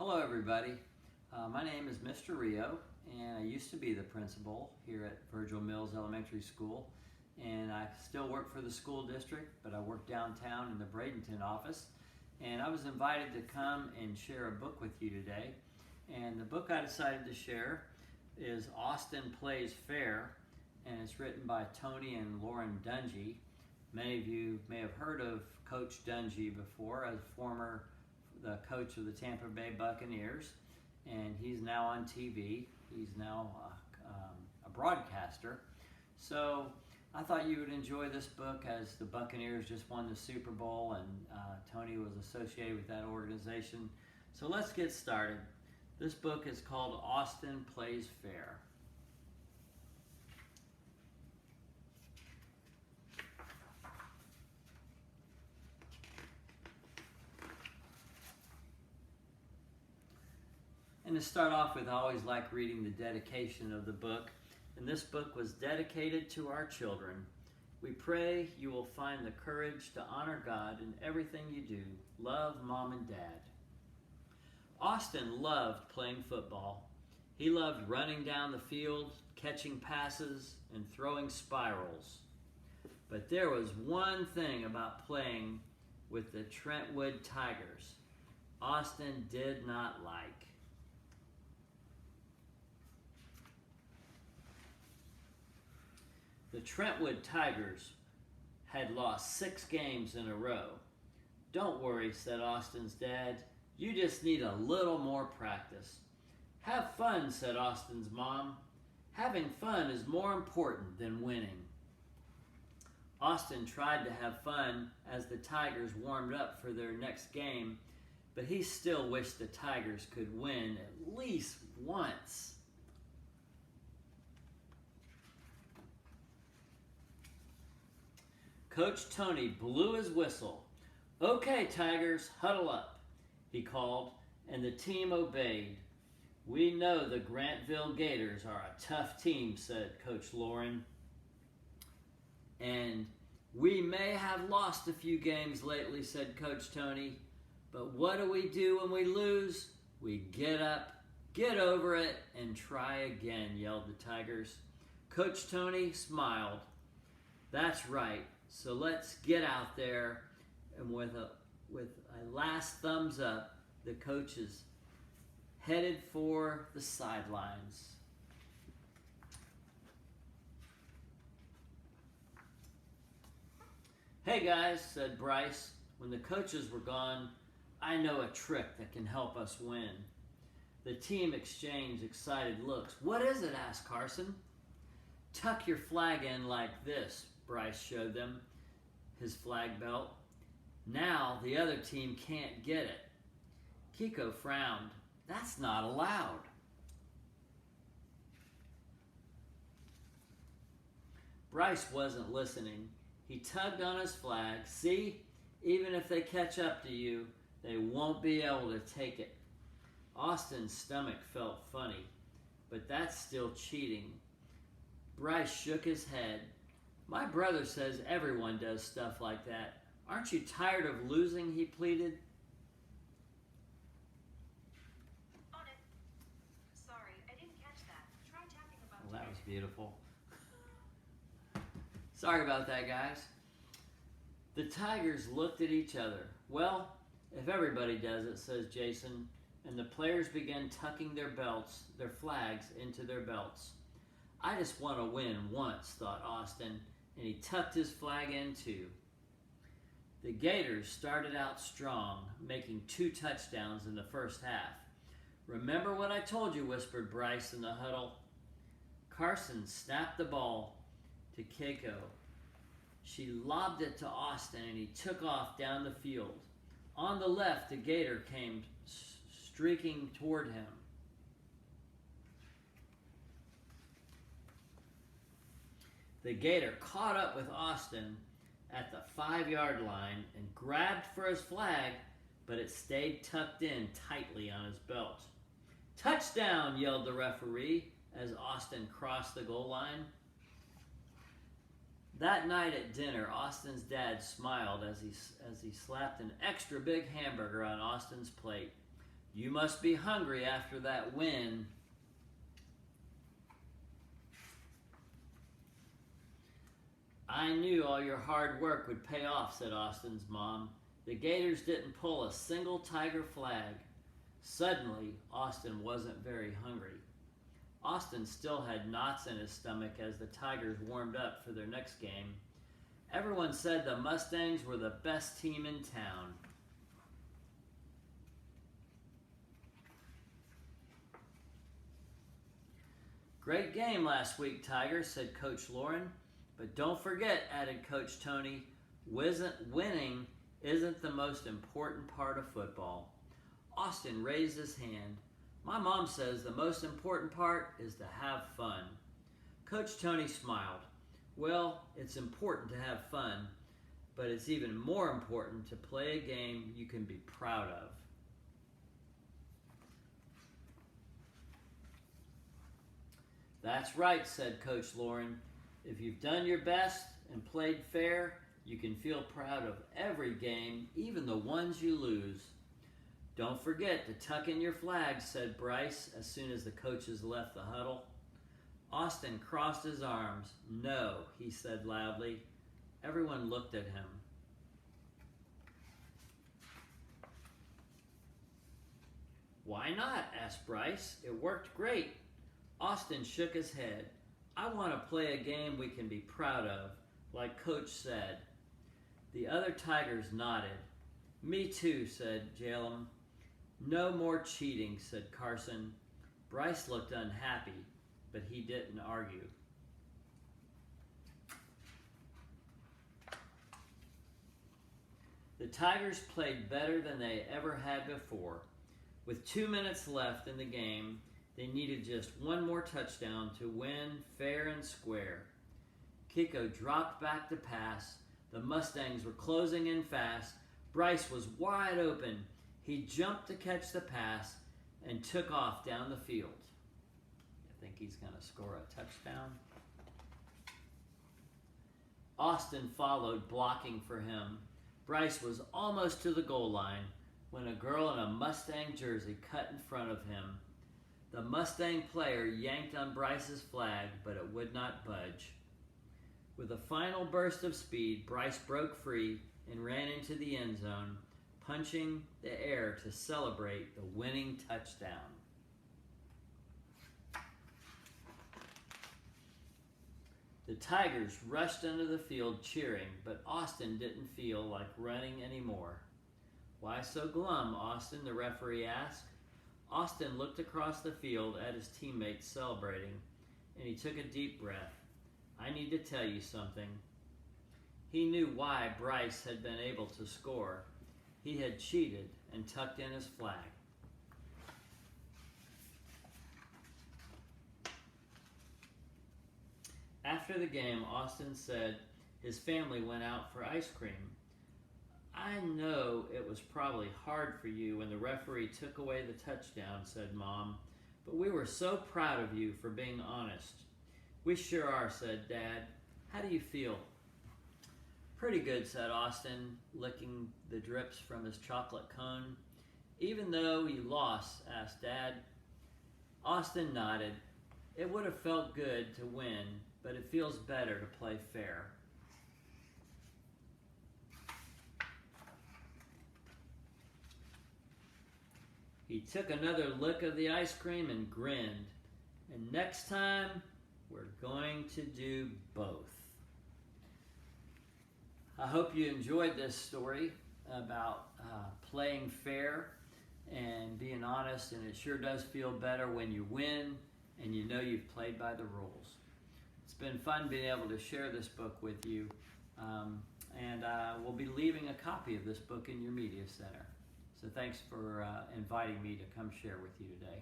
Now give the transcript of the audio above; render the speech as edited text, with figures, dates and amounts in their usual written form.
Hello everybody, my name is Mr. Rio and I used to be the principal here at Virgil Mills Elementary School, and I still work for the school district, but I work downtown in the Bradenton office, and I was invited to come and share a book with you today. And the book I decided to share is Austin Plays Fair, and it's written by Tony and Lauren Dungy. Many of you may have heard of Coach Dungy before as the coach of the Tampa Bay Buccaneers, and he's now on TV. He's now a broadcaster. So I thought you would enjoy this book, as the Buccaneers just won the Super Bowl, and Tony was associated with that organization. So let's get started. This book is called Austin Plays Fair. And to start off with, I always like reading the dedication of the book. And this book was dedicated to our children. We pray you will find the courage to honor God in everything you do. Love, Mom and Dad. Austin loved playing football. He loved running down the field, catching passes, and throwing spirals. But there was one thing about playing with the Trentwood Tigers Austin did not like. The Trentwood Tigers had lost 6 games in a row. "Don't worry," said Austin's dad. "You just need a little more practice." "Have fun," said Austin's mom. "Having fun is more important than winning." Austin tried to have fun as the Tigers warmed up for their next game, but he still wished the Tigers could win at least once. Coach Tony blew his whistle. "Okay, Tigers, huddle up," he called, and the team obeyed. "We know the Grantville Gators are a tough team," said Coach Lauren. "And we may have lost a few games lately," said Coach Tony. "But what do we do when we lose? We get up, get over it, and try again," yelled the Tigers. Coach Tony smiled. "That's right. So let's get out there." And with a last thumbs up, the coaches headed for the sidelines. "Hey guys," said Bryce, when the coaches were gone, "I know a trick that can help us win." The team exchanged excited looks. "What is it?" asked Carson. "Tuck your flag in like this," Bryce showed them his flag belt. "Now the other team can't get it." Kiko frowned. "That's not allowed." Bryce wasn't listening. He tugged on his flag. "See, even if they catch up to you, they won't be able to take it." Austin's stomach felt funny, but that's still cheating. Bryce shook his head. "My brother says everyone does stuff like that. Aren't you tired of losing?" he pleaded. On it. Sorry, I didn't catch that. Try tapping about. Well, that was beautiful. Sorry about that, guys. The Tigers looked at each other. "Well, if everybody does it," says Jason, and the players began tucking their flags into their belts. "I just want to win once," thought Austin, and he tucked his flag in too. The Gators started out strong, making 2 touchdowns in the first half. "Remember what I told you," whispered Bryce in the huddle. Carson snapped the ball to Keiko. She lobbed it to Austin, and he took off down the field. On the left, the Gator came streaking toward him. The Gator caught up with Austin at the 5-yard line and grabbed for his flag, but it stayed tucked in tightly on his belt. "Touchdown!" yelled the referee as Austin crossed the goal line. That night at dinner, Austin's dad smiled as he slapped an extra big hamburger on Austin's plate. You must be hungry after that win. I knew all your hard work would pay off, said Austin's mom. The Gators didn't pull a single Tiger flag. Suddenly, Austin wasn't very hungry. Austin still had knots in his stomach as the Tigers warmed up for their next game. Everyone said the Mustangs were the best team in town. Great game last week, Tigers, said Coach Lauren. But don't forget, added Coach Tony, winning isn't the most important part of football. Austin raised his hand. My mom says the most important part is to have fun. Coach Tony smiled. Well, it's important to have fun, but it's even more important to play a game you can be proud of. That's right, said Coach Lauren. If you've done your best and played fair, you can feel proud of every game, even the ones you lose. Don't forget to tuck in your flags, said Bryce as soon as the coaches left the huddle. Austin crossed his arms. No, he said loudly. Everyone looked at him. Why not? Asked Bryce. It worked great. Austin shook his head. I want to play a game we can be proud of, like Coach said. The other Tigers nodded. Me too, said Jalem. No more cheating, said Carson. Bryce looked unhappy, but he didn't argue. The Tigers played better than they ever had before. With 2 minutes left in the game, they needed just one more touchdown to win fair and square. Kiko dropped back to pass. The Mustangs were closing in fast. Bryce was wide open. He jumped to catch the pass and took off down the field. I think he's going to score a touchdown. Austin followed, blocking for him. Bryce was almost to the goal line when a girl in a Mustang jersey cut in front of him. The Mustang player yanked on Bryce's flag, but it would not budge. With a final burst of speed, Bryce broke free and ran into the end zone, punching the air to celebrate the winning touchdown. The Tigers rushed onto the field cheering, but Austin didn't feel like running anymore. Why so glum, Austin? The referee asked. Austin looked across the field at his teammates celebrating, and he took a deep breath. I need to tell you something. He knew why Bryce had been able to score. He had cheated and tucked in his flag. After the game, Austin said his family went out for ice cream. I know it was probably hard for you when the referee took away the touchdown, said Mom, but we were so proud of you for being honest. We sure are, said Dad. How do you feel? Pretty good, said Austin, licking the drips from his chocolate cone. Even though you lost, asked Dad. Austin nodded. It would have felt good to win, but it feels better to play fair. He took another lick of the ice cream and grinned. And next time, we're going to do both. I hope you enjoyed this story about playing fair and being honest, and it sure does feel better when you win and you know you've played by the rules. It's been fun being able to share this book with you, and we'll be leaving a copy of this book in your media center. So thanks for inviting me to come share with you today.